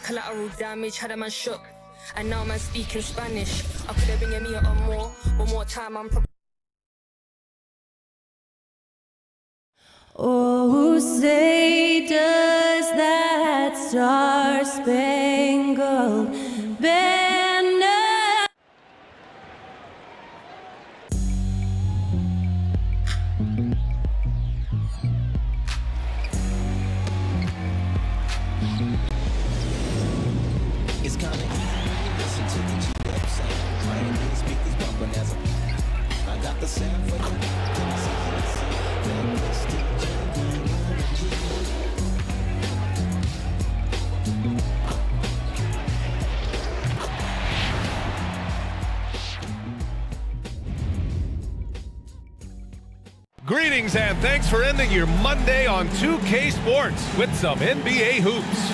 Collateral damage, had a man shook. And now man speaking Spanish. I could have been a minute or more, but more time I'm Oh, say does that star-spangled banner. It's kinda listen to the GF sound. I ain't hear the speakers bumping as I got the sound for the Greetings and thanks for ending your Monday on 2K Sports with some NBA hoops.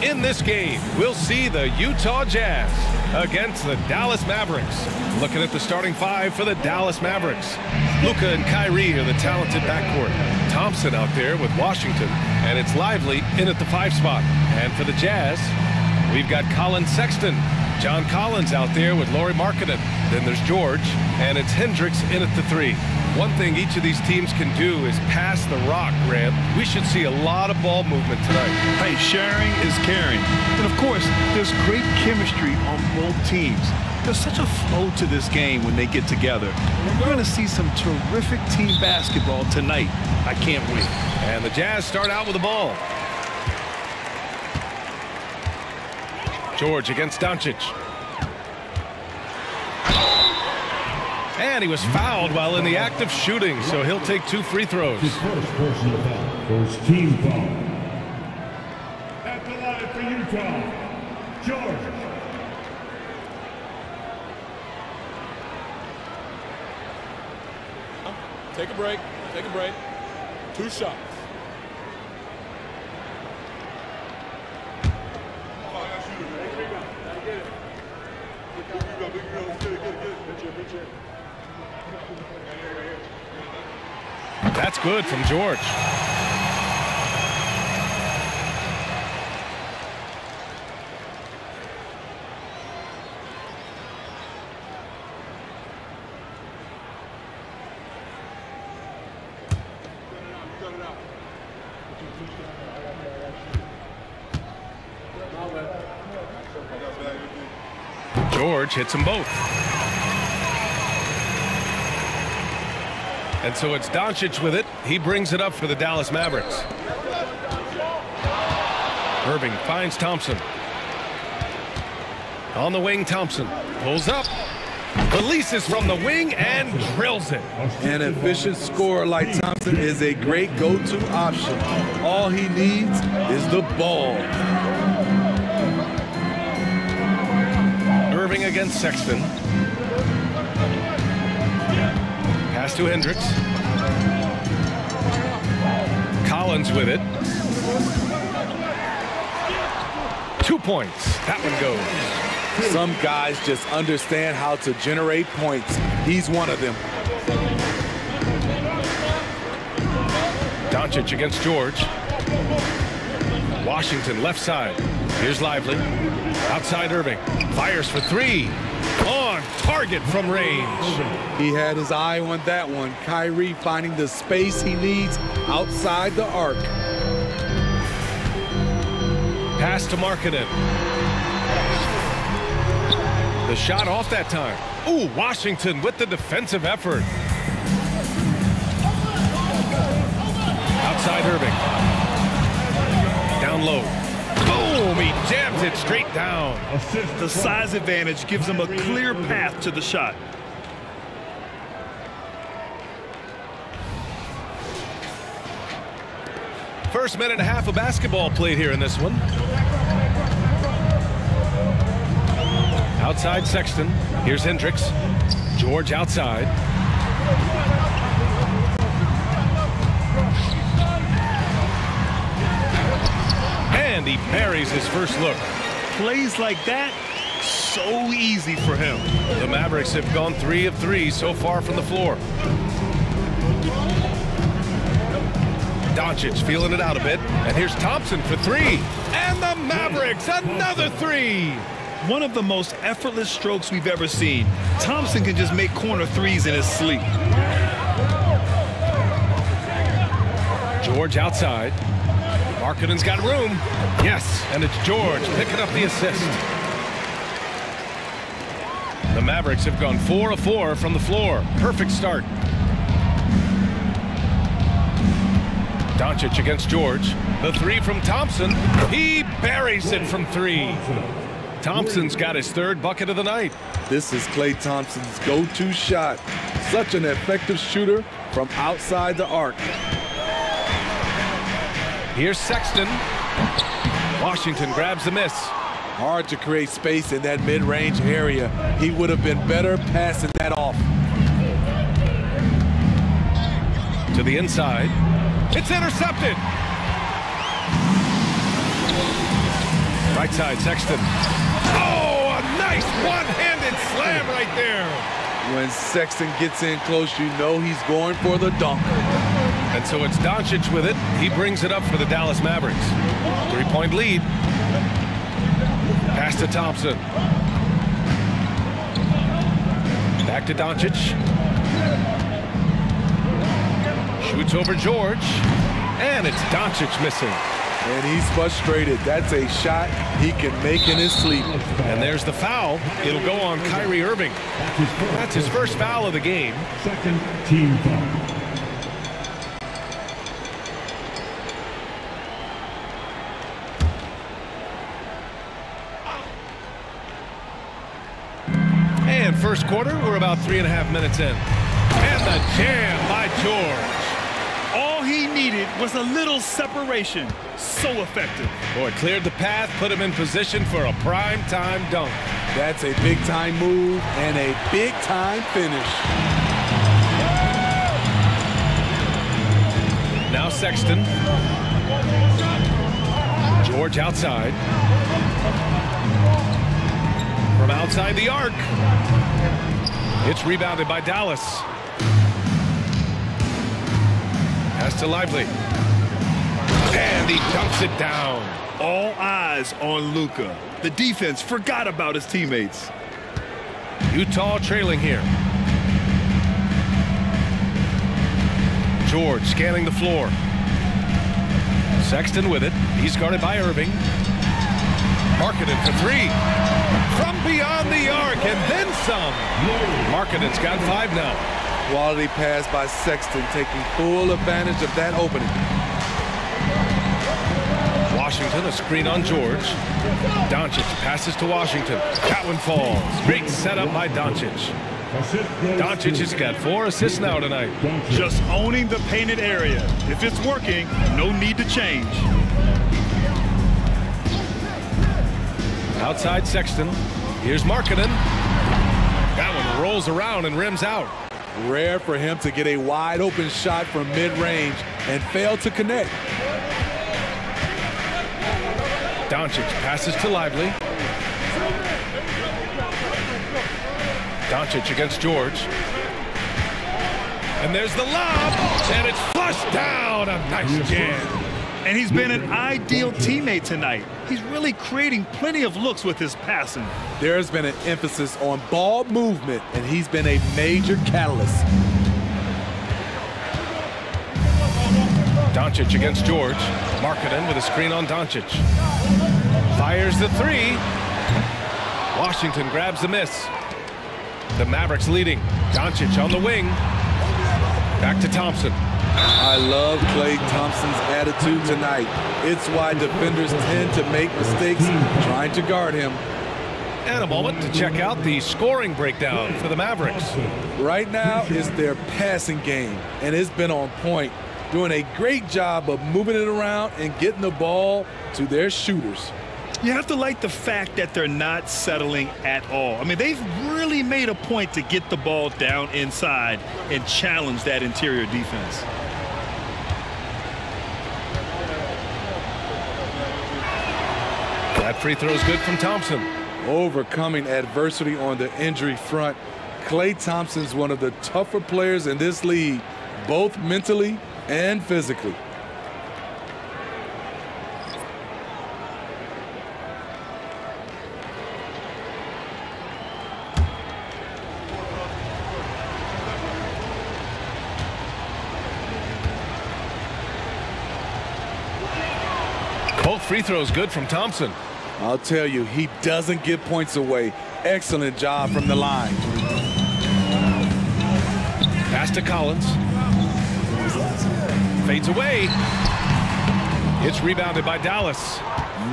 In this game, we'll see the Utah Jazz against the Dallas Mavericks. Looking at the starting five for the Dallas Mavericks. Luka and Kyrie are the talented backcourt. Thompson out there with Washington, and it's Lively in at the 5 spot. And for the Jazz, we've got Colin Sexton. John Collins out there with Lauri Markkanen. Then there's George, and it's Hendricks in at the 3. One thing each of these teams can do is pass the rock, Grant. We should see a lot of ball movement tonight. Hey, sharing is caring. And of course, there's great chemistry on both teams. There's such a flow to this game when they get together. We're going to see some terrific team basketball tonight. I can't wait. And the Jazz start out with the ball. George against Doncic. And he was fouled while in the act of shooting, so he'll take 2 free throws. His first personal foul, first team foul. At the line for Utah, George. Take a break. Take a break. 2 shots. That's good from George. George hits them both. And so it's Doncic with it. He brings it up for the Dallas Mavericks. Irving finds Thompson. On the wing, Thompson pulls up, releases from the wing, and drills it. An efficient scorer like Thompson is a great go-to option. All he needs is the ball. Irving against Sexton. Pass to Hendricks. Collins with it. 2 points. That one goes. Some guys just understand how to generate points. He's one of them. Doncic against George. Washington left side. Here's Lively. Outside Irving. Fires for 3. On target from range. He had his eye on that one. Kyrie finding the space he needs outside the arc. Pass to Markkanen. The shot off that time. Ooh, Washington with the defensive effort. Outside Irving. Down low. Boom, he jams it straight down. The size advantage gives him a clear path to the shot. First minute and a half of basketball played here in this one. Outside Sexton. Here's Hendricks. George outside. And he buries his first look. Plays like that, so easy for him. The Mavericks have gone 3 of 3 so far from the floor. Doncic feeling it out a bit. And here's Thompson for three. And the Mavericks, another three. One of the most effortless strokes we've ever seen. Thompson can just make corner threes in his sleep. George outside. Markkanen's got room. Yes, and it's George picking up the assist. The Mavericks have gone 4 of 4 from the floor. Perfect start. Doncic against George. The three from Thompson. He buries it from three. Thompson's got his third bucket of the night. This is Klay Thompson's go-to shot. Such an effective shooter from outside the arc. Here's Sexton. Washington grabs the miss. Hard to create space in that mid-range area. He would have been better passing that off. To the inside. It's intercepted. Right side, Sexton. Oh, a nice one-handed slam right there. When Sexton gets in close, you know he's going for the dunk. And so it's Doncic with it. He brings it up for the Dallas Mavericks. 3-point lead. Pass to Thompson. Back to Doncic. Shoots over George. And it's Doncic missing. And he's frustrated. That's a shot he can make in his sleep. And there's the foul. It'll go on Kyrie Irving. That's his first foul of the game. Second team foul. And first quarter, we're about 3.5 minutes in. And the jam by George. All he needed was a little separation. So effective. Boy, cleared the path, put him in position for a prime-time dunk. That's a big-time move and a big-time finish. Now Sexton. George outside. From outside the arc. It's rebounded by Dallas. Pass to Lively. And he dumps it down. All eyes on Luka. The defense forgot about his teammates. Utah trailing here. George scanning the floor. Sexton with it. He's guarded by Irving. Markkanen for three. From beyond the arc and then some. Markkanen's got 5 now. Quality pass by Sexton, taking full advantage of that opening. Washington, a screen on George. Doncic passes to Washington. That one falls. Great setup by Doncic. Doncic has got 4 assists now tonight. Just owning the painted area. If it's working, no need to change. Outside Sexton. Here's Markkanen. That one rolls around and rims out. Rare for him to get a wide open shot from mid-range and fail to connect. Doncic passes to Lively. Doncic against George. And there's the lob. And it's flushed down. A nice jam. And he's been an ideal teammate tonight. He's really creating plenty of looks with his passing. There's been an emphasis on ball movement, and he's been a major catalyst. Doncic against George. Markkanen with a screen on Doncic. Fires the three. Washington grabs the miss. The Mavericks leading. Doncic on the wing. Back to Thompson. I love Klay Thompson's attitude tonight. It's why defenders tend to make mistakes trying to guard him. And a moment to check out the scoring breakdown for the Mavericks. Right now is their passing game, and it's been on point, doing a great job of moving it around and getting the ball to their shooters. You have to like the fact that they're not settling at all. I mean, they've really made a point to get the ball down inside and challenge that interior defense. That free throw is good from Thompson. Overcoming adversity on the injury front, Klay Thompson's one of the tougher players in this league, both mentally and physically. Both free throws good from Thompson. I'll tell you, he doesn't give points away. Excellent job from the line. Pass to Collins. Fades away. It's rebounded by Dallas.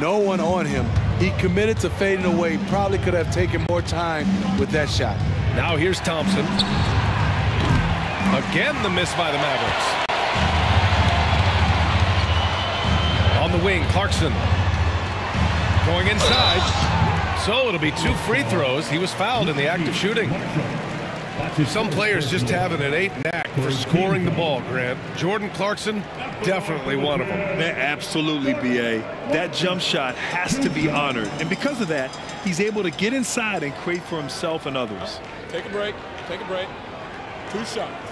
No one on him. He committed to fading away. Probably could have taken more time with that shot. Now here's Thompson. Again, the miss by the Mavericks. On the wing, Clarkson. Going inside. So it'll be 2 free throws. He was fouled in the act of shooting. Some players just have an innate knack for scoring the ball, Grant. Jordan Clarkson, definitely one of them. Man, absolutely, B.A. That jump shot has to be honored. And because of that, he's able to get inside and create for himself and others. Take a break. Take a break. 2 shots.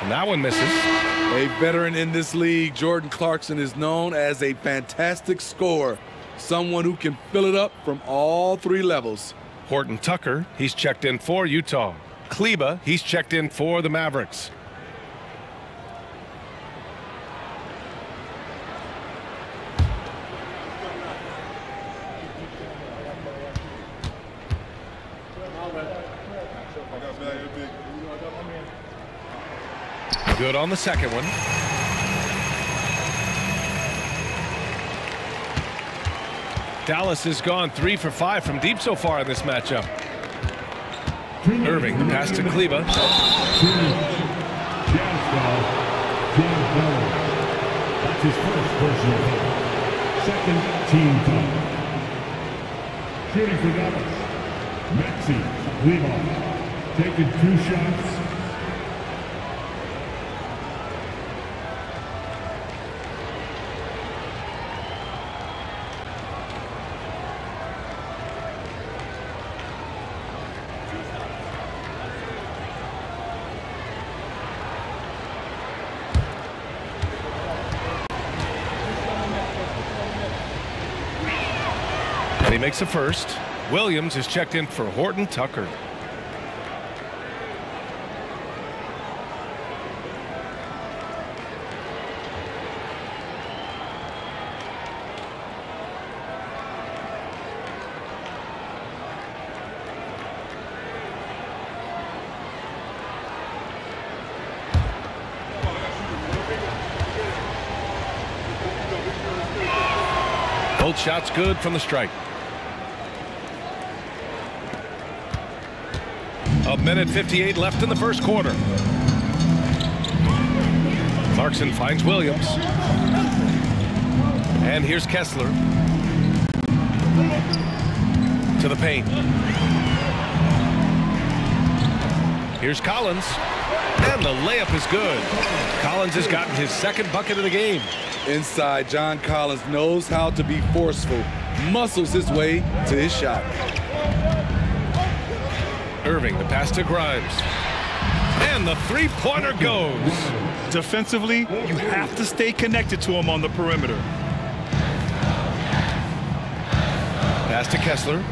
And that one misses. A veteran in this league, Jordan Clarkson is known as a fantastic scorer. Someone who can fill it up from all 3 levels. Horton Tucker, he's checked in for Utah. KLAY, he's checked in for the Mavericks. Good on the second one. Dallas has gone 3 for 5 from deep so far in this matchup. Irving, the pass to KLAY. That's his first personal foul. Second team foul. Shooting for Dallas, Maxi KLAY, taking 2 shots. And he makes a first. Williams is checked in for Horton Tucker. Both shots good from the strike. A minute 58 left in the first quarter. Clarkson finds Williams. And here's Kessler. To the paint. Here's Collins. And the layup is good. Collins has gotten his 2nd bucket of the game. Inside, John Collins knows how to be forceful. Muscles his way to his shot. Irving, the pass to Grimes. And the 3-pointer goes. Defensively, you have to stay connected to him on the perimeter. Pass to Kessler.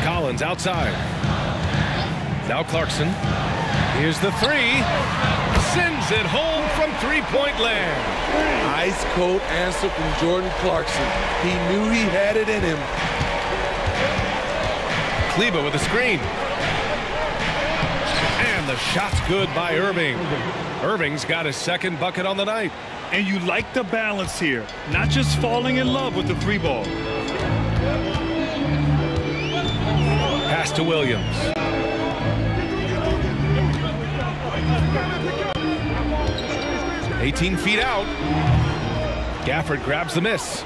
Collins outside. Now Clarkson. Here's the 3. Sends it home from 3-point land. Ice cold answer from Jordan Clarkson. He knew he had it in him. KLAY with a screen. And the shot's good by Irving. Irving's got his 2nd bucket on the night. And you like the balance here. Not just falling in love with the 3-ball. Pass to Williams. "18 feet out." Gafford grabs the miss.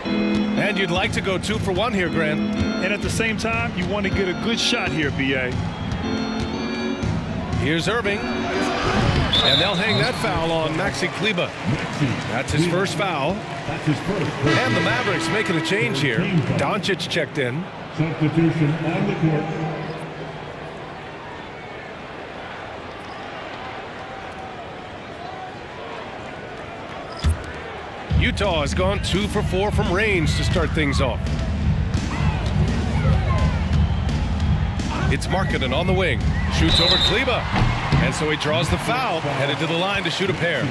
And you'd like to go 2 for 1 here, Grant. And at the same time, you want to get a good shot here, B.A. Here's Irving. And they'll hang that foul on Maxi KLAY. That's his first foul. And the Mavericks making a change here. Doncic checked in. Substitution on the court. Utah has gone 2 for 4 from range to start things off. It's Markkanen on the wing. Shoots over Kleber. And so he draws the foul, headed to the line to shoot a pair.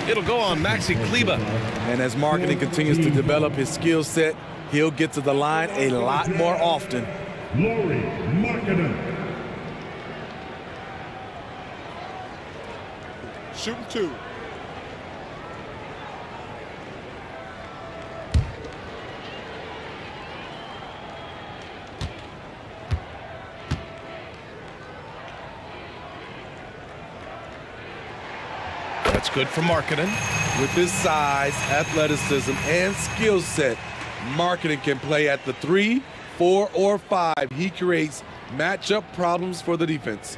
It'll go on Maxi Kleber. And as Markkanen continues to develop his skill set, he'll get to the line a lot more often. Lauri Markkanen. Shooting 2. That's good for Markkanen. With his size, athleticism, and skill set, Markkanen can play at the 3, 4, or 5. He creates matchup problems for the defense.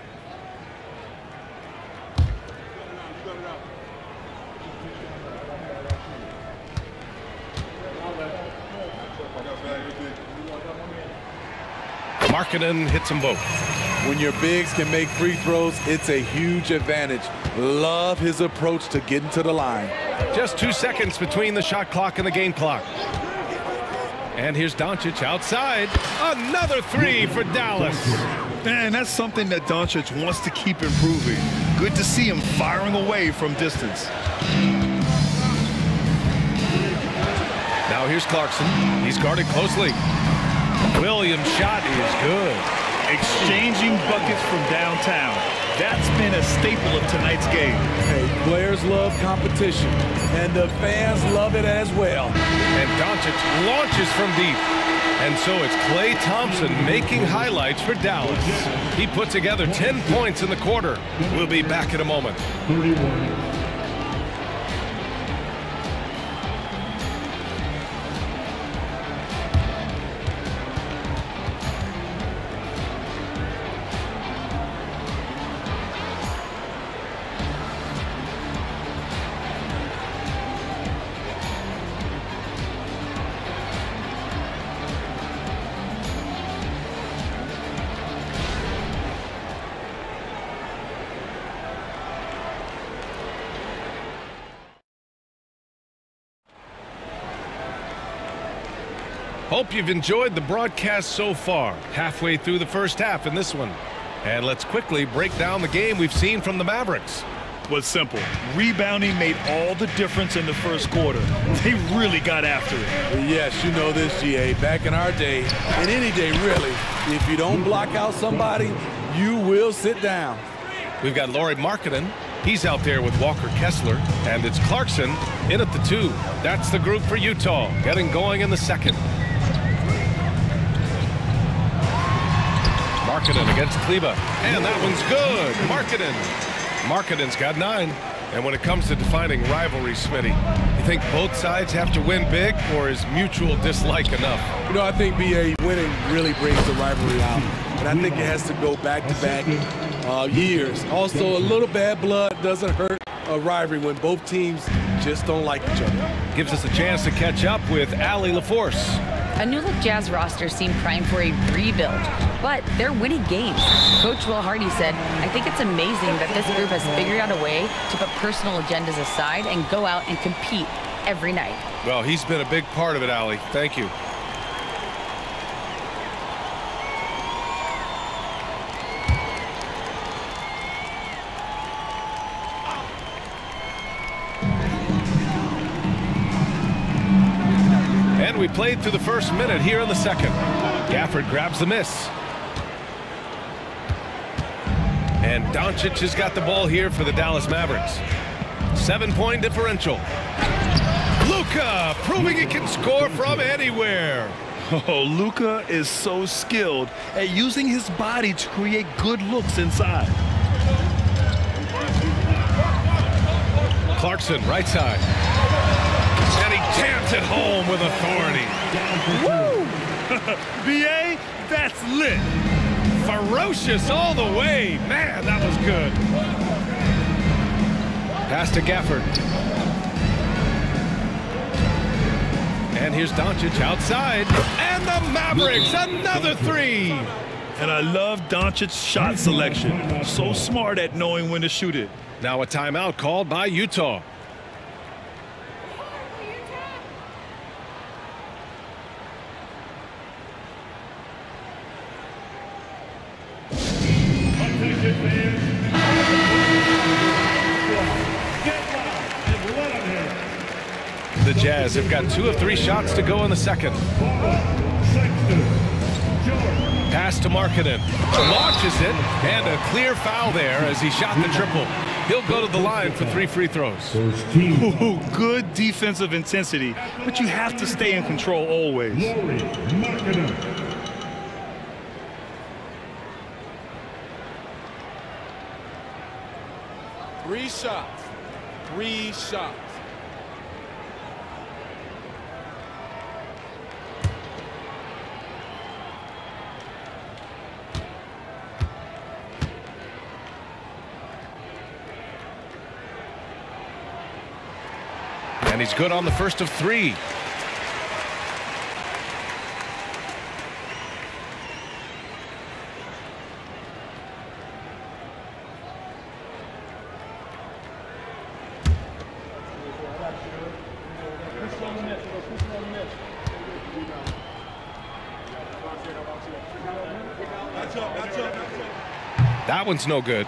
Markkanen hits them both. When your bigs can make free throws, it's a huge advantage. Love his approach to getting to the line. Just 2 seconds between the shot clock and the game clock. And here's Doncic outside. Another 3 for Dallas. And that's something that Doncic wants to keep improving. Good to see him firing away from distance. Now here's Clarkson. He's guarded closely. Williams' shot is good. Exchanging buckets from downtown. That's been a staple of tonight's game. Hey, players love competition, and the fans love it as well. And Doncic launches from deep. And so it's KLAY Thompson making highlights for Dallas. He put together 10 points in the quarter. We'll be back in a moment. 31. Hope you've enjoyed the broadcast so far. Halfway through the first half in this one. And let's quickly break down the game we've seen from the Mavericks. Was simple. Rebounding made all the difference in the first quarter. They really got after it. Yes, you know this, GA. Back in our day, and any day really, if you don't block out somebody, you will sit down. We've got Lauri Markkanen. He's out there with Walker Kessler. And it's Clarkson in at the 2. That's the group for Utah, getting going in the second. Markkanen against Kleber. And that one's good. Markkanen's got 9. And when it comes to defining rivalry, Smitty, you think both sides have to win big, or is mutual dislike enough? You know, I think BA winning really brings the rivalry out. And I think it has to go back-to-back years. Also, a little bad blood doesn't hurt a rivalry when both teams just don't like each other. Gives us a chance to catch up with Allie LaForce. A new-look Jazz roster seemed primed for a rebuild, but they're winning games. Coach Will Hardy said, "I think it's amazing that this group has figured out a way to put personal agendas aside and go out and compete every night." Well, he's been a big part of it, Allie. Thank you. And we played through the first minute here in the second. Gafford grabs the miss. And Doncic has got the ball here for the Dallas Mavericks. 7-point differential. Luka proving he can score from anywhere. Oh, Luka is so skilled at using his body to create good looks inside. Clarkson, right side. And he jams it home with authority. Woo! BA, that's lit. Ferocious all the way. Man, that was good. Pass to Gafford. And here's Doncic outside. And the Mavericks, another 3. And I love Doncic's shot selection. So smart at knowing when to shoot it. Now a timeout called by Utah. The Jazz have got 2 of 3 shots to go in the second. Pass to Markkanen. Launches it, and a clear foul there as he shot the triple. He'll go to the line for 3 free throws. Ooh, good defensive intensity, but you have to stay in control always. 3 shots. 3 shots. And he's good on the first of 3. That one's no good.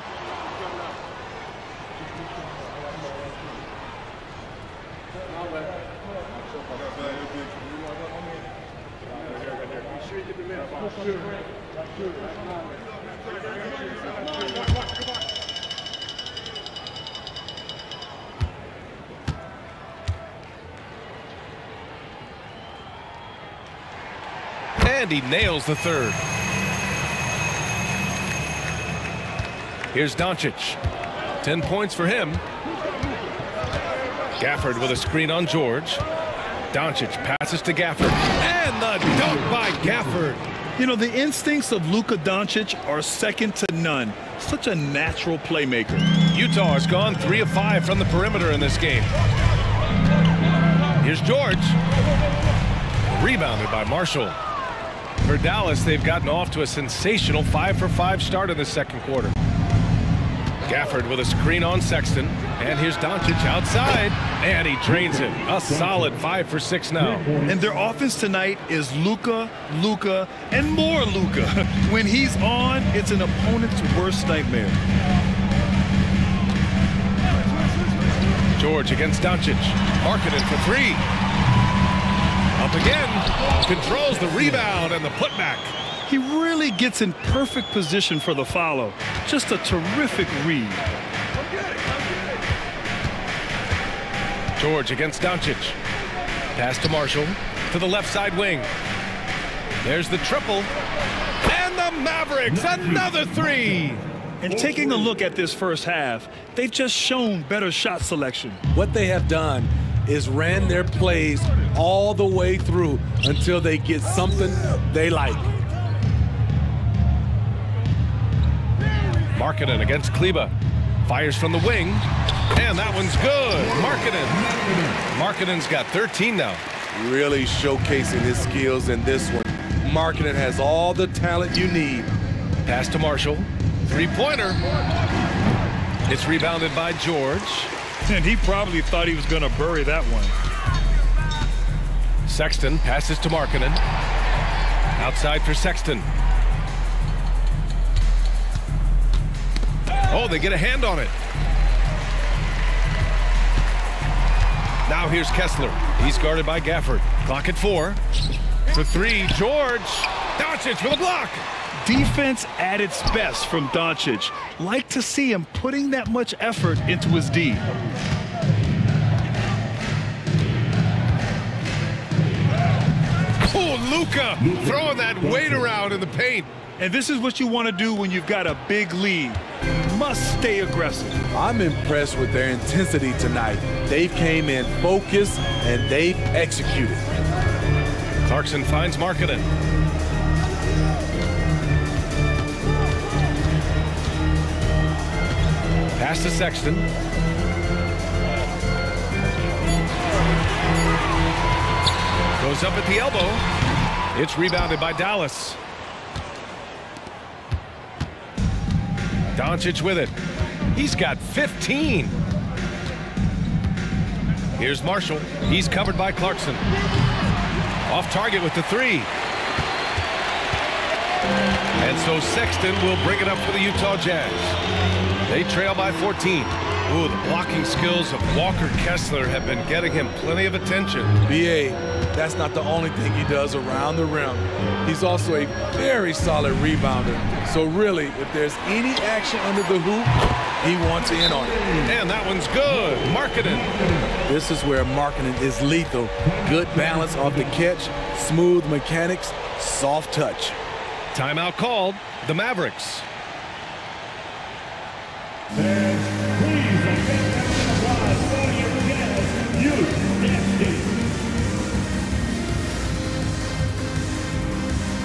And he nails the third. Here's Doncic. 10 points for him. Gafford with a screen on George. Doncic passes to Gafford. And the dunk by Gafford. You know, the instincts of Luka Doncic are second to none. Such a natural playmaker. Utah has gone 3 of 5 from the perimeter in this game. Here's George. Rebounded by Marshall. For Dallas, they've gotten off to a sensational 5-for-5 start in the second quarter. Gafford with a screen on Sexton. And here's Doncic outside. And he drains it. A solid 5 for 6 now. And their offense tonight is Luka, Luka, and more Luka. When he's on, it's an opponent's worst nightmare. George against Doncic. Markkanen for 3. Up again. Controls the rebound and the putback. He really gets in perfect position for the follow. Just a terrific read. George against Doncic. Pass to Marshall to the left side wing. There's the triple. And the Mavericks, another 3. And taking a look at this first half, they've just shown better shot selection. What they have done is ran their plays all the way through until they get something they like. Markkanen against Kleba. Fires from the wing. And that one's good. Markkanen's got 13 now. Really showcasing his skills in this one. Markkanen has all the talent you need. Pass to Marshall. 3-pointer. It's rebounded by George. And he probably thought he was going to bury that one. Sexton passes to Markkanen. Outside for Sexton. Oh, they get a hand on it. Now here's Kessler. He's guarded by Gafford. Clock at 4. For 3, George. Doncic with a block. Defense at its best from Doncic. Like to see him putting that much effort into his D. Oh, Luka throwing that weight around in the paint. And this is what you want to do when you've got a big lead. You must stay aggressive. I'm impressed with their intensity tonight. They came in focused and they've executed. Clarkson finds Markkanen. Pass to Sexton. Goes up at the elbow. It's rebounded by Dallas. Doncic with it. He's got 15. Here's Marshall. He's covered by Clarkson. Off target with the 3. And so Sexton will bring it up for the Utah Jazz. They trail by 14. Ooh, the blocking skills of Walker Kessler have been getting him plenty of attention. B.A., that's not the only thing he does around the rim. He's also a very solid rebounder. So really, if there's any action under the hoop, he wants in on it. And that one's good. Markkanen. This is where Markkanen is lethal. Good balance off the catch, smooth mechanics, soft touch. Timeout called. The Mavericks.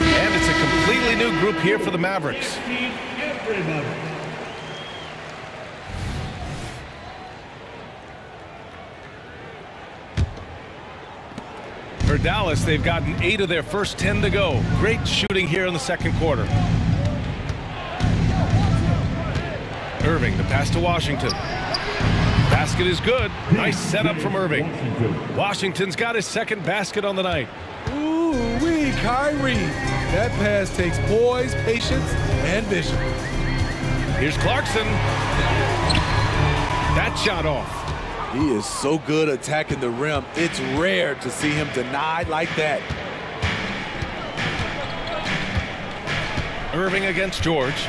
And it's a completely new group here for the Mavericks. For Dallas, they've gotten 8 of their first 10 to go. Great shooting here in the second quarter. Irving, the pass to Washington. Basket is good. Nice setup from Irving. Washington's got his second basket on the night. Ooh-wee, Kyrie. That pass takes poise, patience, and vision. Here's Clarkson. That shot off. He is so good attacking the rim. It's rare to see him denied like that. Irving against George.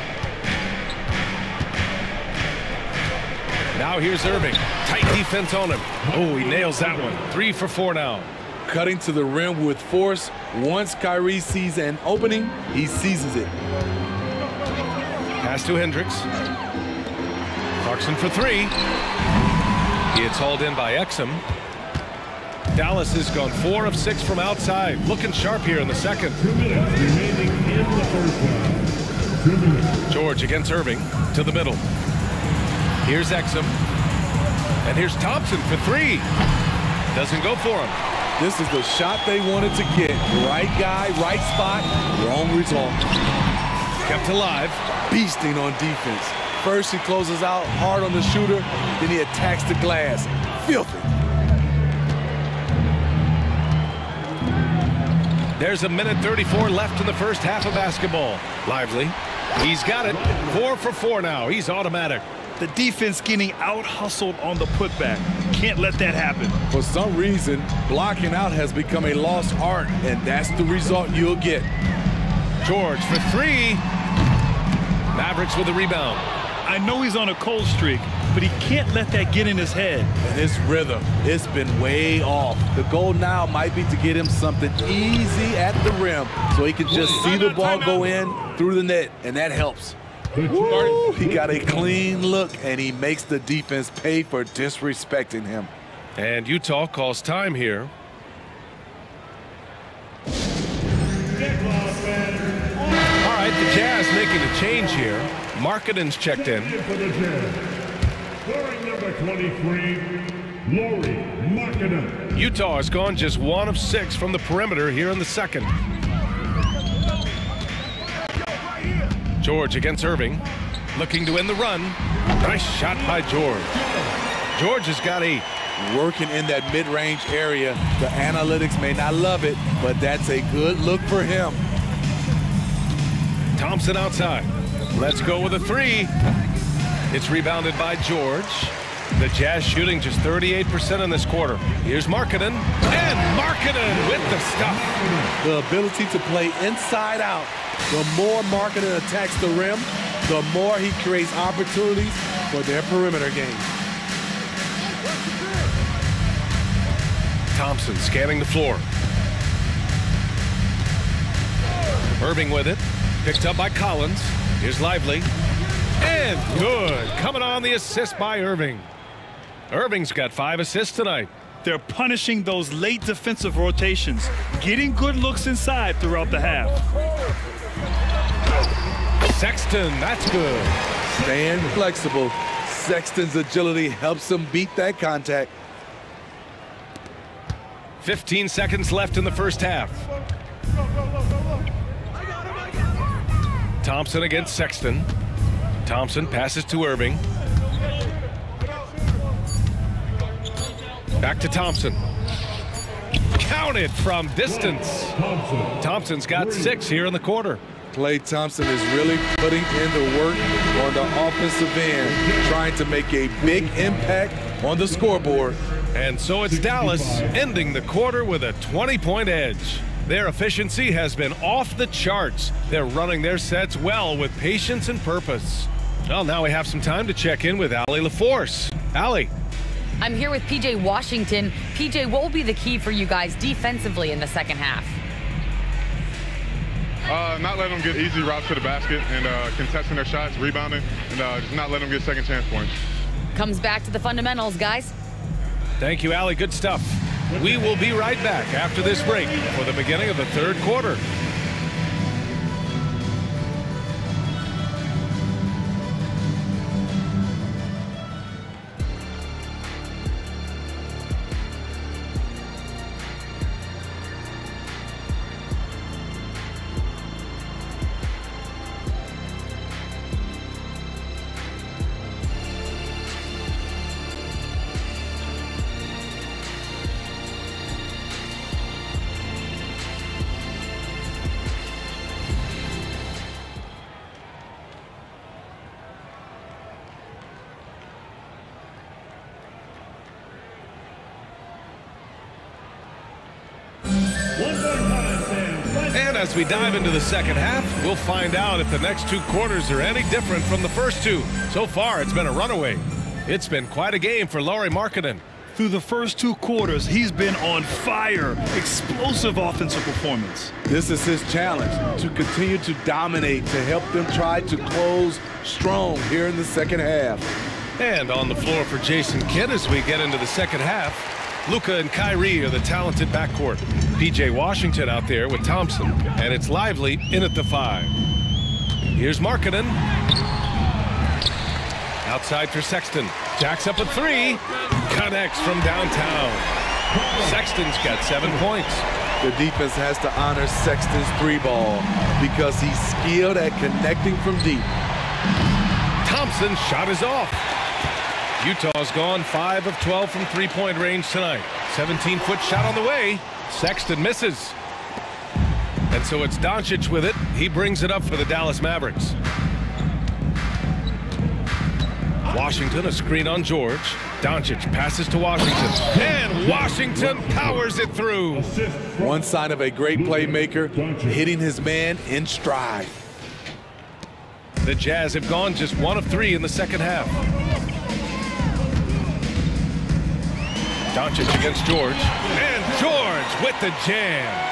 Now here's Irving. Tight defense on him. Oh, he nails that one. 3 for 4 now. Cutting to the rim with force. Once Kyrie sees an opening, he seizes it. Pass to Hendricks. Clarkson for 3. It's hauled in by Exum. Dallas has gone 4 of 6 from outside. Looking sharp here in the second. 2 minutes remaining in the first round. 2 minutes. George against Irving to the middle. Here's Exum. And here's Thompson for 3. Doesn't go for him. This is the shot they wanted to get. Right guy, right spot, wrong result. Kept alive. Beasting on defense. First he closes out hard on the shooter, then he attacks the glass. Filthy. There's a minute 34 left in the first half of basketball. Lively. He's got it. 4 for 4 now. He's automatic. The defense getting out-hustled on the putback. Can't let that happen. For some reason, blocking out has become a lost art, and that's the result you'll get. George for 3. Mavericks with the rebound. I know he's on a cold streak, but he can't let that get in his head. And his rhythm, it's been way off. The goal now might be to get him something easy at the rim so he can just see the ball go in through the net, and that helps. Woo, he got a clean look, and he makes the defense pay for disrespecting him. And Utah calls time here. All right, the Jazz making a change here. Markkanen's checked in. Scoring number 23, Lauri Markkanen. Utah has gone just 1 of 6 from the perimeter here in the second. George against Irving, looking to win the run. Nice shot by George. George has got a working in that mid-range area. The analytics may not love it, but that's a good look for him. Thompson outside. Let's go with a 3. It's rebounded by George. The Jazz shooting just 38% in this quarter. Here's Markkanen, and Markkanen with the stuff. The ability to play inside out. The more Markkanen attacks the rim, the more he creates opportunities for their perimeter game. Thompson scanning the floor. Irving with it. Picked up by Collins. Here's Lively. And good. Coming on the assist by Irving. Irving's got 5 assists tonight. They're punishing those late defensive rotations, getting good looks inside throughout the half. Sexton, that's good. Staying flexible. Sexton's agility helps him beat that contact. 15 seconds left in the first half. Thompson against Sexton. Thompson passes to Irving. Back to Thompson. Counted from distance. Thompson's got 6 here in the quarter. Klay Thompson is really putting in the work on the offensive end, trying to make a big impact on the scoreboard. And so it's Dallas ending the quarter with a 20-point edge. Their efficiency has been off the charts. They're running their sets well with patience and purpose. Well, now we have some time to check in with Allie LaForce. Allie. I'm here with PJ Washington. PJ, what will be the key for you guys defensively in the second half? Not letting them get easy routes to the basket and contesting their shots, rebounding, and just not letting them get second chance points. Comes back to the fundamentals, guys. Thank you, Allie. Good stuff. We will be right back after this break for the beginning of the third quarter. And as we dive into the second half, we'll find out if the next two quarters are any different from the first two. So far, it's been a runaway. It's been quite a game for Lauri Markkanen. Through the first two quarters, he's been on fire. Explosive offensive performance. This is his challenge, to continue to dominate, to help them try to close strong here in the second half. And on the floor for Jason Kidd as we get into the second half, Luka and Kyrie are the talented backcourt. PJ Washington out there with Thompson, and it's Lively in at the 5. Here's Markkanen. Outside for Sexton. Jacks up a 3. Connects from downtown. Sexton's got 7 points. The defense has to honor Sexton's 3-ball because he's skilled at connecting from deep. Thompson's shot is off. Utah's gone 5 of 12 from three-point range tonight. 17-foot shot on the way. Sexton misses. And so it's Doncic with it. He brings it up for the Dallas Mavericks. Washington, a screen on George. Doncic passes to Washington. And Washington powers it through. One sign of a great playmaker, hitting his man in stride. The Jazz have gone just 1 of 3 in the second half. Doncic against George. And George with the jam.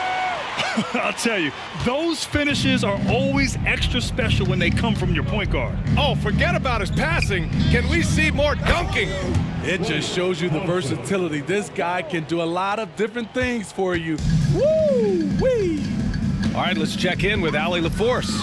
I'll tell you, those finishes are always extra special when they come from your point guard. Oh, forget about his passing. Can we see more dunking? It just shows you the versatility. This guy can do a lot of different things for you. Woo-wee! All right, let's check in with Allie LaForce.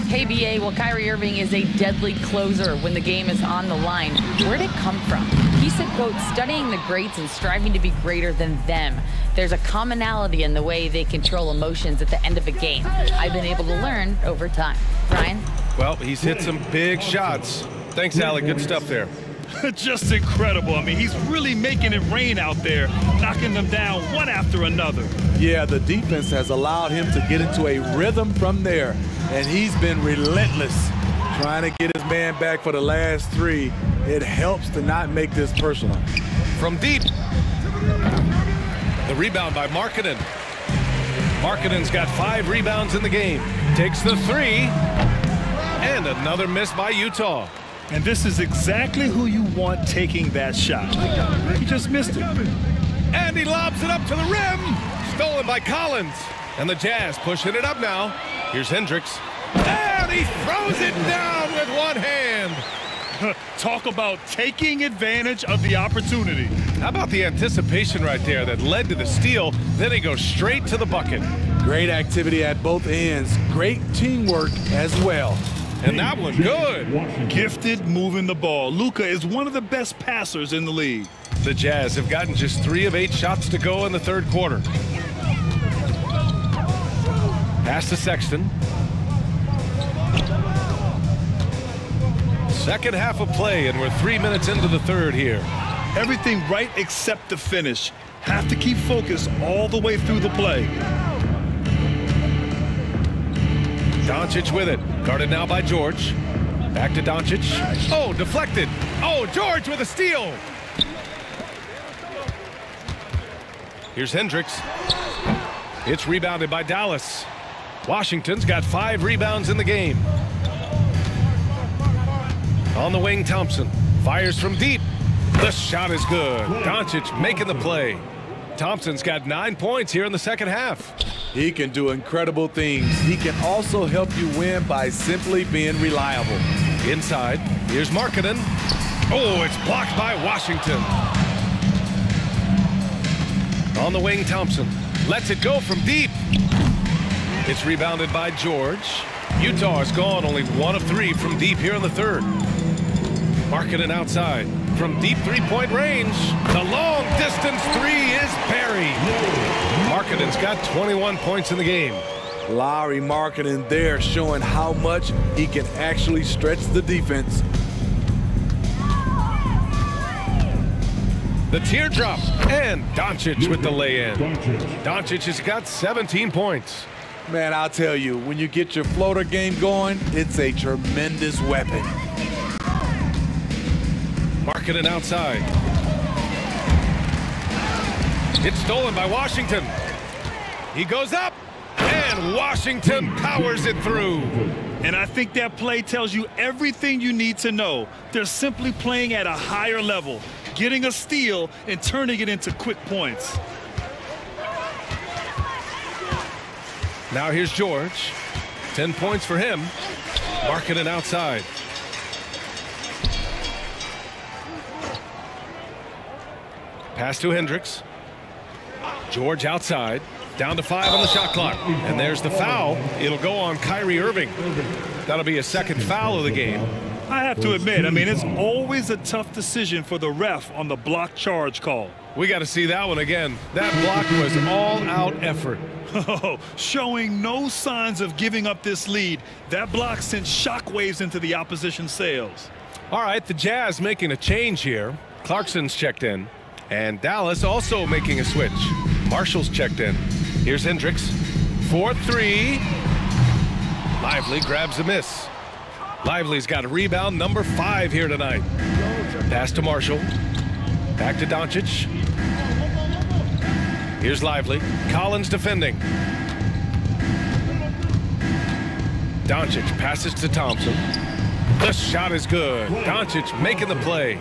Hey, BA, well, Kyrie Irving is a deadly closer when the game is on the line. Where'd it come from? He said, quote, studying the greats and striving to be greater than them. There's a commonality in the way they control emotions at the end of a game. I've been able to learn over time. Ryan? Well, he's hit some big shots. Thanks, Allie. Good stuff there. Just incredible. I mean, he's really making it rain out there, knocking them down one after another. Yeah, the defense has allowed him to get into a rhythm from there, and he's been relentless trying to get his man back for the last 3. It helps to not make this personal. From deep. The rebound by Markkanen. Markkanen's got 5 rebounds in the game. Takes the 3. And another miss by Utah. And this is exactly who you want taking that shot. He just missed it. And he lobs it up to the rim. Stolen by Collins. And the Jazz pushing it up now. Here's Hendricks. And he throws it down with one hand. Talk about taking advantage of the opportunity. How about the anticipation right there that led to the steal? Then he goes straight to the bucket. Great activity at both ends. Great teamwork as well. And that one good. Gifted moving the ball. Luka is one of the best passers in the league. The Jazz have gotten just 3 of 8 shots to go in the third quarter. Pass to Sexton. Second half of play, and we're 3 minutes into the third here. Everything right except the finish. Have to keep focused all the way through the play. Doncic with it. Guarded now by George. Back to Doncic. Oh, deflected. Oh, George with a steal. Here's Hendricks. It's rebounded by Dallas. Washington's got 5 rebounds in the game. On the wing, Thompson fires from deep. The shot is good. Doncic making the play. Thompson's got 9 points here in the second half. He can do incredible things. He can also help you win by simply being reliable. Inside, here's Markkanen. Oh, it's blocked by Washington. On the wing, Thompson lets it go from deep. It's rebounded by George. Utah has gone only 1 of 3 from deep here in the third. Markkanen outside from deep three-point range. The long distance 3 is buried. Markkanen's got 21 points in the game. Larry Markkanen there showing how much he can actually stretch the defense. The teardrop, and Doncic with the lay-in. Doncic has got 17 points. Man, I'll tell you, when you get your floater game going, it's a tremendous weapon. Markkanen outside. It's stolen by Washington. He goes up, and Washington powers it through. And I think that play tells you everything you need to know. They're simply playing at a higher level, getting a steal and turning it into quick points. Now here's George. 10 points for him. Markkanen outside. Pass to Hendricks. George outside. Down to 5 on the shot clock. And there's the foul. It'll go on Kyrie Irving. That'll be a second foul of the game. I have to admit, it's always a tough decision for the ref on the block charge call. We got to see that one again. That block was all-out effort. Oh, showing no signs of giving up this lead. That block sent shockwaves into the opposition sails. All right, the Jazz making a change here. Clarkson's checked in. And Dallas also making a switch. Marshall's checked in. Here's Hendricks. 4-3. Lively grabs a miss. Lively's got a rebound number 5 here tonight. Pass to Marshall. Back to Doncic. Here's Lively. Collins defending. Doncic passes to Thompson. The shot is good. Doncic making the play.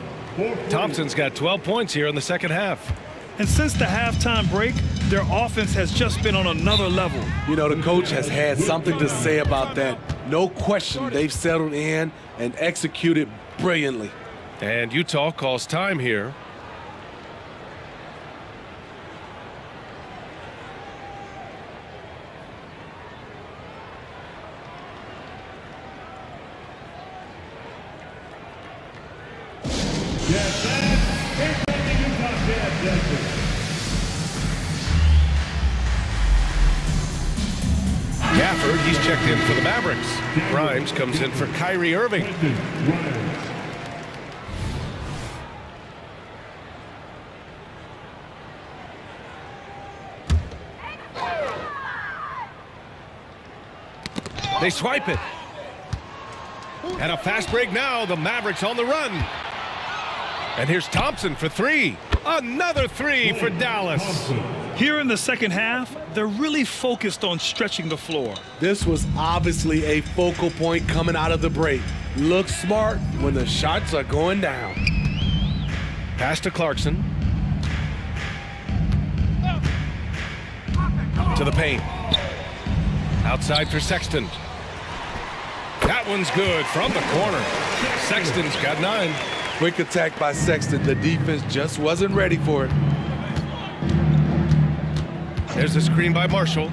Thompson's got 12 points here in the second half. And since the halftime break, their offense has just been on another level. You know, the coach has had something to say about that. No question, they've settled in and executed brilliantly. And Utah calls time here. Gafford, he's checked in for the Mavericks. Grimes comes in for Kyrie Irving. They swipe it. And a fast break now. The Mavericks on the run. And here's Thompson for 3. Another 3 for Dallas. Here in the second half, they're really focused on stretching the floor. This was obviously a focal point coming out of the break. Look smart when the shots are going down. Pass to Clarkson. To the paint. Outside for Sexton. That one's good from the corner. Sexton's got 9. Quick attack by Sexton. The defense just wasn't ready for it. There's a screen by Marshall.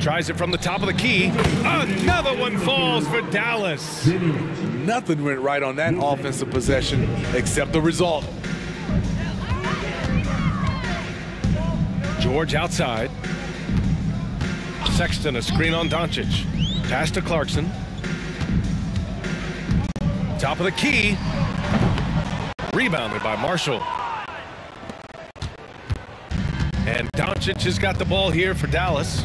Tries it from the top of the key. Another one falls for Dallas. Nothing went right on that offensive possession except the result. George outside. Sexton, a screen on Doncic. Pass to Clarkson. Top of the key. Rebounded by Marshall. And Doncic has got the ball here for Dallas.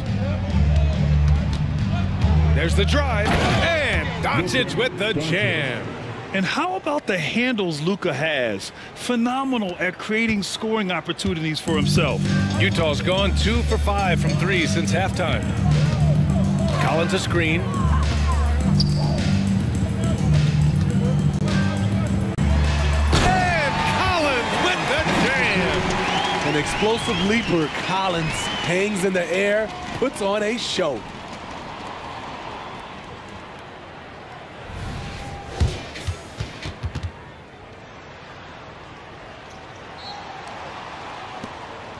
There's the drive, and Doncic with the jam. And how about the handles Luka has? Phenomenal at creating scoring opportunities for himself. Utah's gone 2 for 5 from 3 since halftime. Collins a screen. And Collins with the jam. An explosive leaper, Collins hangs in the air, puts on a show.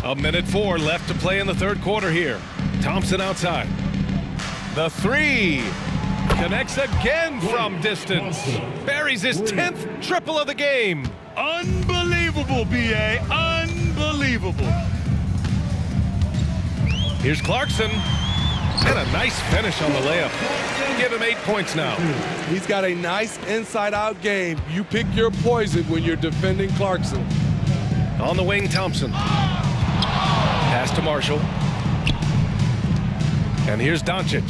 A minute 4 left to play in the third quarter here. Thompson outside. The 3 connects again from distance. Buries his 10th triple of the game. Unbelievable, B.A. Unbelievable. Here's Clarkson. And a nice finish on the layup. Give him 8 points now. He's got a nice inside-out game. You pick your poison when you're defending Clarkson. On the wing, Thompson. Pass to Marshall. And here's Doncic.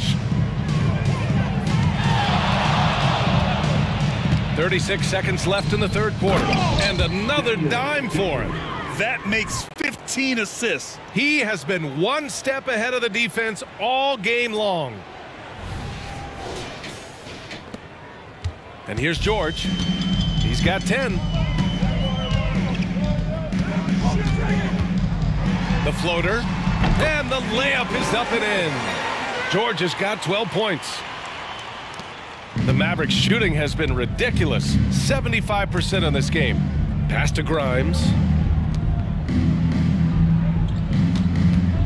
36 seconds left in the third quarter. And another dime for him. That makes 15 assists. He has been one step ahead of the defense all game long. And here's George. He's got 10. The floater, and the layup is up and in. George has got 12 points. The Mavericks shooting has been ridiculous. 75% in this game. Pass to Grimes.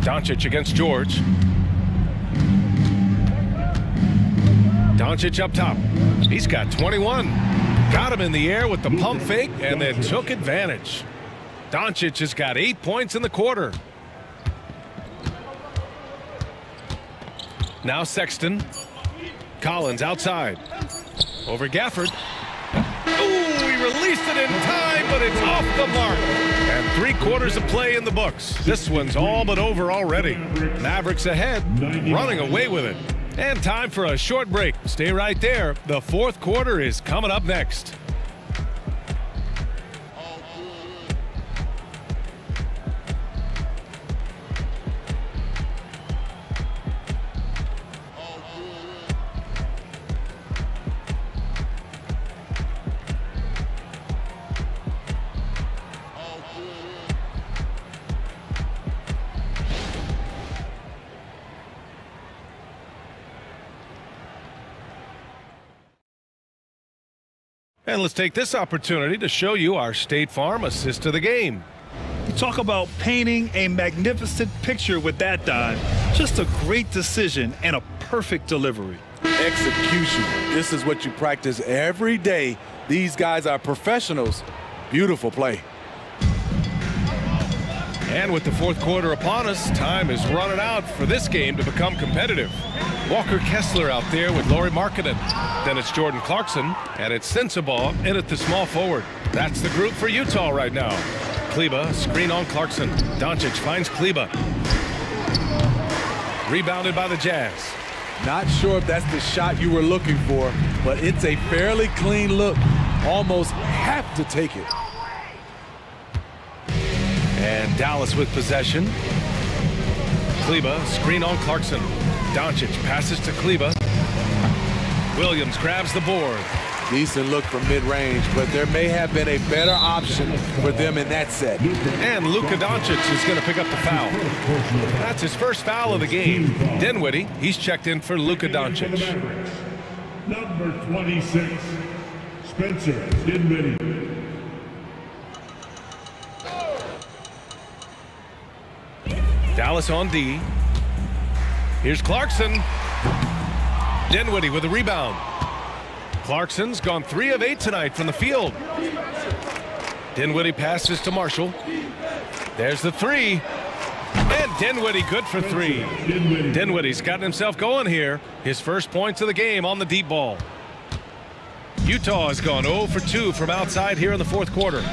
Doncic against George. Doncic up top. He's got 21. Got him in the air with the pump fake and then took advantage. Doncic has got 8 points in the quarter. Now Sexton. Collins outside. Over Gafford. Ooh, he released it in time, but it's off the mark. And 3 quarters of play in the books. This one's all but over already. Mavericks ahead, running away with it. And time for a short break. Stay right there. The fourth quarter is coming up next. And let's take this opportunity to show you our State Farm assist to the game. You talk about painting a magnificent picture with that dive. Just a great decision and a perfect delivery. Execution. This is what you practice every day. These guys are professionals. Beautiful play. And with the fourth quarter upon us, time is running out for this game to become competitive. Walker Kessler out there with Lauri Markkanen. Then it's Jordan Clarkson, and it's Sensabaugh in at the small forward. That's the group for Utah right now. Kleba, screen on Clarkson. Doncic finds Kleba. Rebounded by the Jazz. Not sure if that's the shot you were looking for, but it's a fairly clean look. Almost have to take it. And Dallas with possession. Kleba, screen on Clarkson. Doncic passes to Kleba. Williams grabs the board. Decent look from mid-range, but there may have been a better option for them in that set. And Luka Doncic is going to pick up the foul. That's his first foul of the game. Dinwiddie, he's checked in for Luka Doncic. Number 26, Spencer Dinwiddie. Dallas on D. Here's Clarkson. Dinwiddie with a rebound. Clarkson's gone 3 of 8 tonight from the field. Dinwiddie passes to Marshall. There's the 3. And Dinwiddie good for 3. Dinwiddie's gotten himself going here. His first points of the game on the deep ball. Utah has gone 0 for 2 from outside here in the fourth quarter.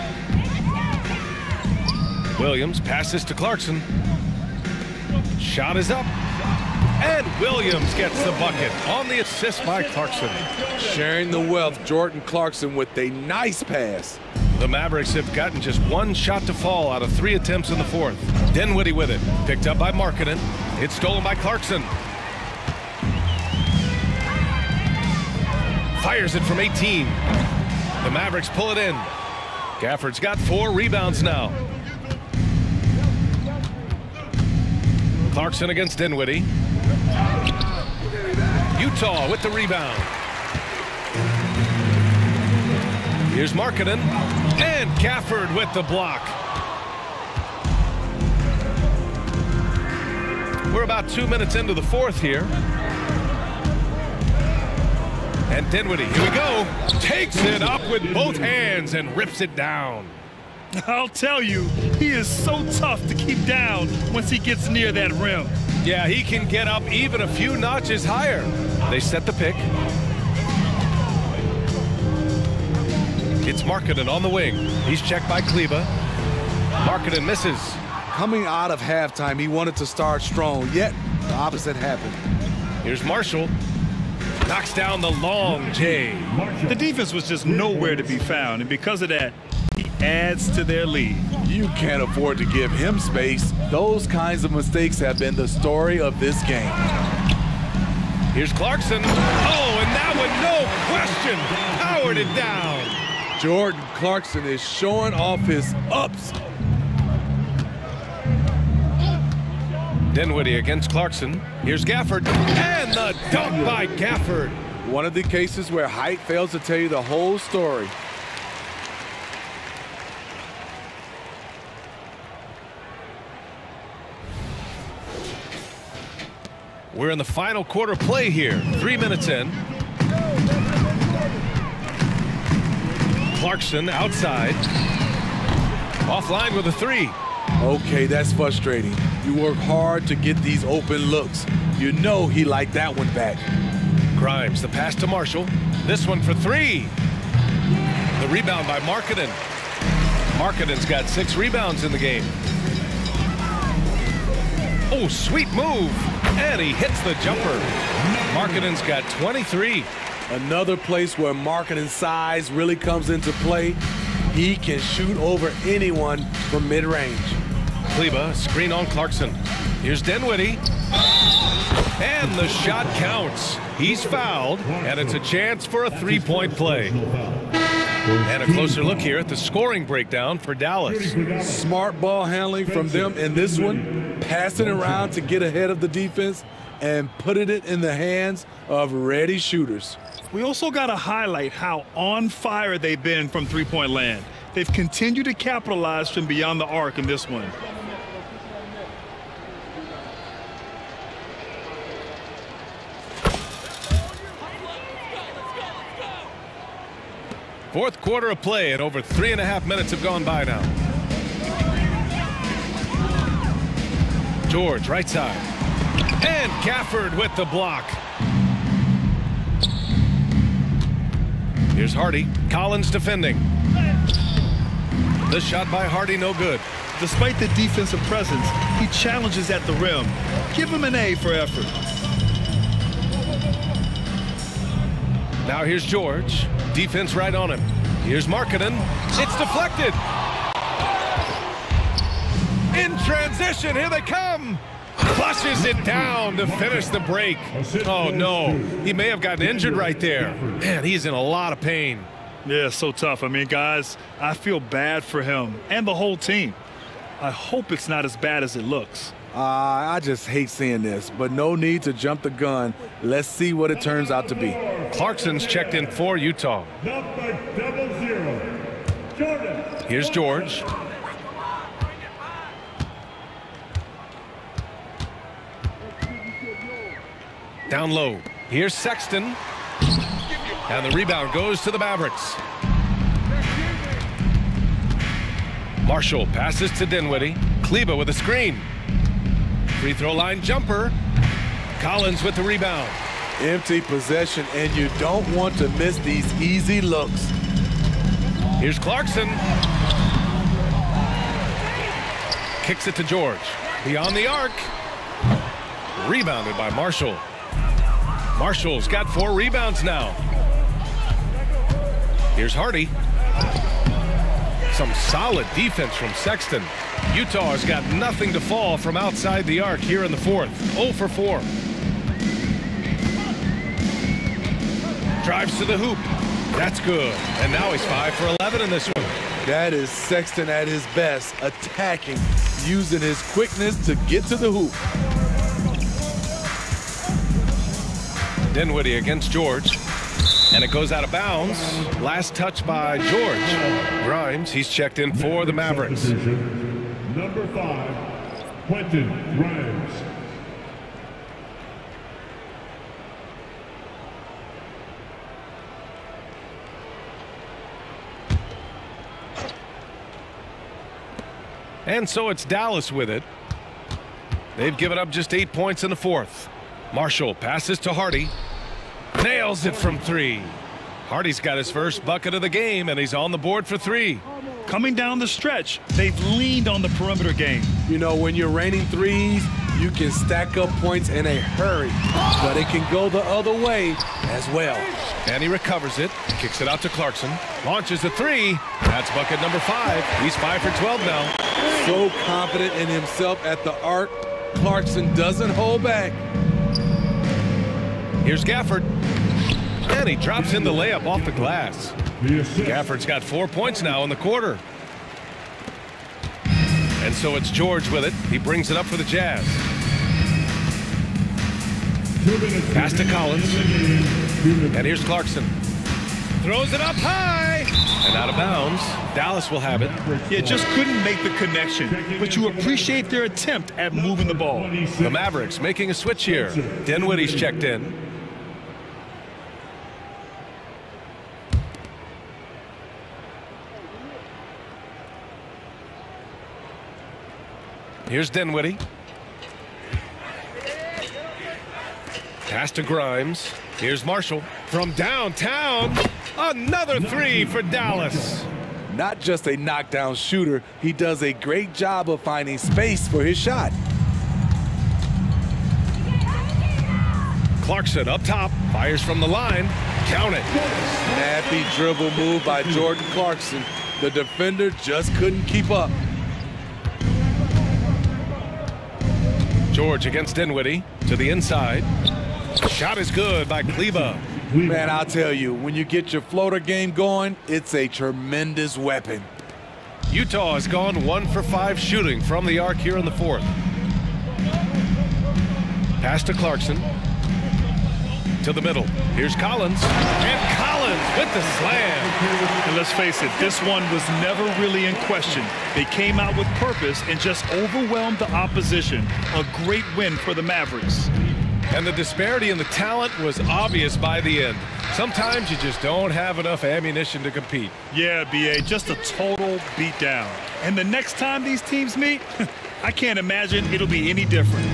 Williams passes to Clarkson. Shot is up. And Williams gets the bucket on the assist by Clarkson. Sharing the wealth, Jordan Clarkson with a nice pass. The Mavericks have gotten just one shot to fall out of 3 attempts in the fourth. Dinwiddie with it, picked up by Markkanen. It's stolen by Clarkson. Fires it from 18. The Mavericks pull it in. Gafford's got 4 rebounds now. Clarkson against Dinwiddie. Utah with the rebound. Here's Markkanen. And Gafford with the block. We're about 2 minutes into the fourth here. And Dinwiddie, here we go, takes it up with both hands and rips it down. I'll tell you, he is so tough to keep down once he gets near that rim. Yeah, he can get up even a few notches higher. They set the pick. It's Markkanen on the wing. He's checked by KLAY. Markkanen misses. Coming out of halftime, he wanted to start strong, yet the opposite happened. Here's Marshall. Knocks down the long J. The defense was just nowhere to be found, and because of that, he adds to their lead. You can't afford to give him space. Those kinds of mistakes have been the story of this game. Here's Clarkson. Oh, and that one, no question, powered it down. Jordan Clarkson is showing off his ups. Dinwiddie against Clarkson. Here's Gafford. And the dunk by Gafford. One of the cases where height fails to tell you the whole story. We're in the final quarter play here. 3 minutes in. Clarkson outside. Offline with a 3. Okay, that's frustrating. You work hard to get these open looks. You know he liked that one back. Grimes, the pass to Marshall. This one for 3. The rebound by Markkanen. Markkanen's got 6 rebounds in the game. Oh, sweet move. And he hits the jumper. Markkanen's got 23. Another place where Markkanen's size really comes into play. He can shoot over anyone from mid-range. KLAY, screen on Clarkson. Here's Dinwiddie. And the shot counts. He's fouled, and it's a chance for a 3-point play. And a closer look here at the scoring breakdown for Dallas. Smart ball handling from them in this one. Passing around to get ahead of the defense and putting it in the hands of ready shooters. We also got to highlight how on fire they've been from three-point land. They've continued to capitalize from beyond the arc in this one. Fourth quarter of play, and over 3.5 minutes have gone by now. George, right side. And Gafford with the block. Here's Hardy. Collins defending. The shot by Hardy, no good. Despite the defensive presence, he challenges at the rim. Give him an A for effort. Now here's George. Defense right on him. Here's Markkanen. It's deflected. In transition, here they come. Flushes it down to finish the break. Oh, no. He may have gotten injured right there. Man, he's in a lot of pain. Yeah, so tough. I mean, guys, I feel bad for him and the whole team. I hope it's not as bad as it looks. I just hate seeing this, but no need to jump the gun. Let's see what it turns out to be. Clarkson's checked in for Utah. Number 00, Jordan. Here's George. Down low. Here's Sexton. And the rebound goes to the Mavericks. Marshall passes to Dinwiddie. KLAY with a screen. Free throw line jumper. Collins with the rebound. Empty possession, and you don't want to miss these easy looks. Here's Clarkson. Kicks it to George. Beyond the arc. Rebounded by Marshall. Marshall's got 4 rebounds now. Here's Hardy. Some solid defense from Sexton. Utah has got nothing to fall from outside the arc here in the fourth. 0 for 4. Drives to the hoop. That's good. And now he's 5 for 11 in this one. That is Sexton at his best, attacking, using his quickness to get to the hoop. Dinwiddie against George. And it goes out of bounds. Last touch by George. Grimes, he's checked in for the Mavericks. Number 5, Quentin Grimes. And so it's Dallas with it. They've given up just 8 points in the fourth. Marshall passes to Hardy. Nails it from 3. Hardy's got his first bucket of the game, and he's on the board for 3. Coming down the stretch, they've leaned on the perimeter game. You know, when you're raining threes, you can stack up points in a hurry, but it can go the other way as well. And he recovers it, kicks it out to Clarkson, launches a 3. That's bucket number 5. He's 5 for 12 now. So confident in himself at the arc. Clarkson doesn't hold back. Here's Gafford. And he drops in the layup off the glass. Gafford's got 4 points now in the quarter. And so it's George with it. He brings it up for the Jazz. Pass to Collins. And here's Clarkson. Throws it up high. And out of bounds. Dallas will have it. Yeah, just couldn't make the connection. But you appreciate their attempt at moving the ball. The Mavericks making a switch here. Dinwiddie's checked in. Here's Dinwiddie. Pass to Grimes. Here's Marshall. From downtown, another 3 for Dallas. Not just a knockdown shooter, he does a great job of finding space for his shot. Clarkson up top, fires from the line. Count it. Snappy dribble move by Jordan Clarkson. The defender just couldn't keep up. George against Dinwiddie to the inside. Shot is good by KLAY. Man, I'll tell you, when you get your floater game going, it's a tremendous weapon. Utah has gone 1 for 5 shooting from the arc here in the fourth. Pass to Clarkson. To the middle. Here's Collins. And Collins with the slam. And let's face it, this one was never really in question. They came out with purpose and just overwhelmed the opposition. A great win for the Mavericks. And the disparity in the talent was obvious by the end. Sometimes you just don't have enough ammunition to compete. Yeah, B.A., just a total beatdown. And the next time these teams meet, I can't imagine it'll be any different.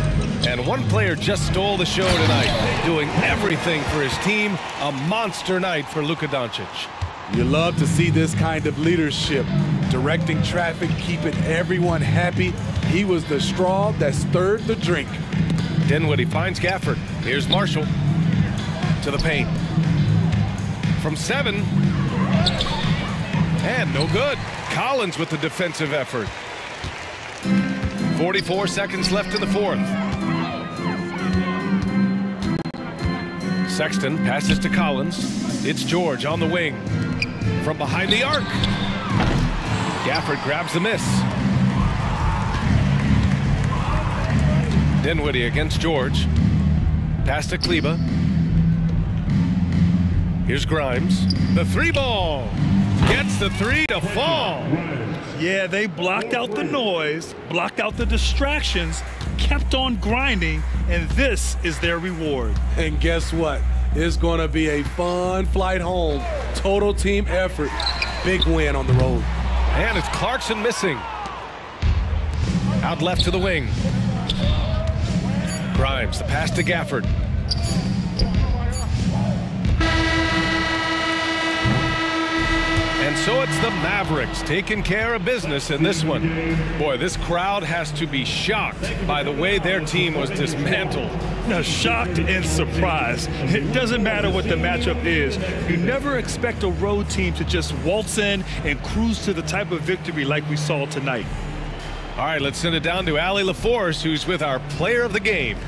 And one player just stole the show tonight, doing everything for his team. A monster night for Luka Doncic. You love to see this kind of leadership, directing traffic, keeping everyone happy. He was the straw that stirred the drink. Dinwiddie finds Gafford. Here's Marshall to the paint. From 7. And no good. Collins with the defensive effort. 44 seconds left in the fourth. Sexton passes to Collins. It's George on the wing. From behind the arc. Gafford grabs the miss. Dinwiddie against George. Pass to KLAY. Here's Grimes. The 3 ball. Gets the 3 to fall. Yeah, they blocked out the noise, blocked out the distractions, kept on grinding, and this is their reward. And guess what? It's going to be a fun flight home. Total team effort. Big win on the road. And it's Clarkson missing. Out left to the wing. Grimes, the pass to Gafford. And So it's the Mavericks taking care of business in this one. Boy, this crowd has to be shocked by the way their team was dismantled. Now, shocked and surprised. It doesn't matter what the matchup is. You never expect a road team to just waltz in and cruise to the type of victory like we saw tonight. All right, let's send it down to Allie LaForce, who's with our player of the game.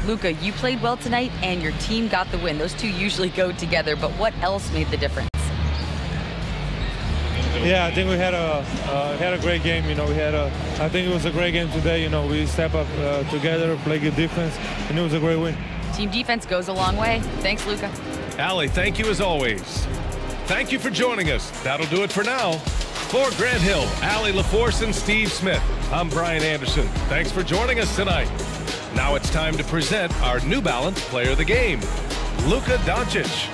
Luka, you played well tonight, and your team got the win. Those two usually go together, but what else made the difference? Yeah, I think we had a great game. You know, I think it was a great game today. You know, we step up together, play good defense, and it was a great win. Team defense goes a long way. Thanks, Luka. Allie, thank you as always. Thank you for joining us. That'll do it for now. For Grant Hill, Allie LaForce, and Steve Smith, I'm Brian Anderson. Thanks for joining us tonight. Now it's time to present our New Balance Player of the Game, Luka Doncic.